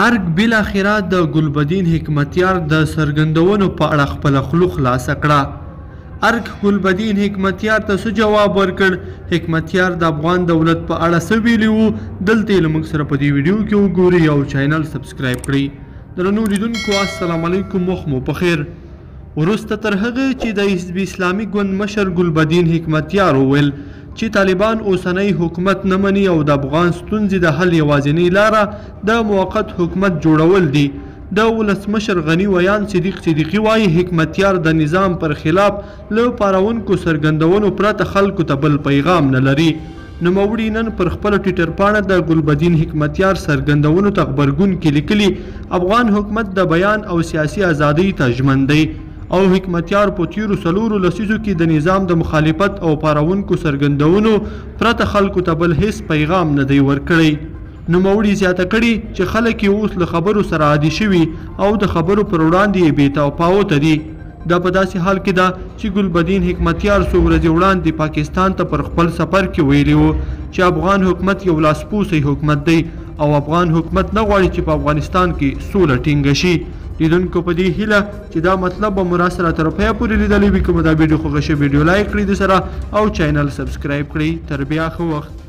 ارګ بالاخره د ګلبدین حکمتیار د څرګندونو په اړه خپله خوله خلاصه کړه. ارګ ګلبدین حکمتیار ته څه جواب ورکړ؟ حکمتیار د افغان دولت په اړه څه ویلي وو؟ دلته یې له موږ سره په دې ویډیو کې وګورئ او چینل سبسکرایب کړئ. درنو لیدونکو السلام علیکم، وخت مو پخیر. وروسته تر هغه چې د حزب اسلامي ګوند مشر ګلبدین حکمتیار وویل چې طالبان اوسنی حکومت نه مني او د افغان ستونزې د حل یوازینۍ لاره د موقت حکومت جوړول دي، د ولسمشر غني ویان صدیق صدیقي وایي حکمتیار د نظام پر خلاف له پارونکو څرګندونو پرته خلکو ته بل پیغام نه لري. نوموړي نن پر خپله ټویټر پاڼه د ګلبدین حکمتیار څرګندونو ته غبرګون کې لیکلي افغان حکومت د بیان او سیاسي ازادۍ ته ژمن دی او حکمتیار په تیرو 4 لسیزو کې د نظام د مخالفت او پارونکو څرګندونو پرته خلکو ته بل هیڅ پیغام نه دی ورکړی. نوموړي زیاته کړي چې خلک یې اوس له خبرو سره عادي شوي او د خبرو پر وړاندې یې بې تفاوته دي. دا په داسې حال کې ده چې ګلبدین حکمتیار څو ورځې وړاندې پاکستان ته پر خپل سفر کې ویلي وو چې افغان حکومت یو لاسپوڅی حکومت دی او افغان حکومت نه غواړي چې په افغانستان کې سوله ټینګه شي. لیدونکو په دې هیله چې دا مطلب به مو راسره تر پایه پورې لیدلی وي. که مو دا ویډیو خوښه شوې ویډیو لایک کړئ د سره او چینل سبسکرایب کړئ. تر بیا ښه وخت.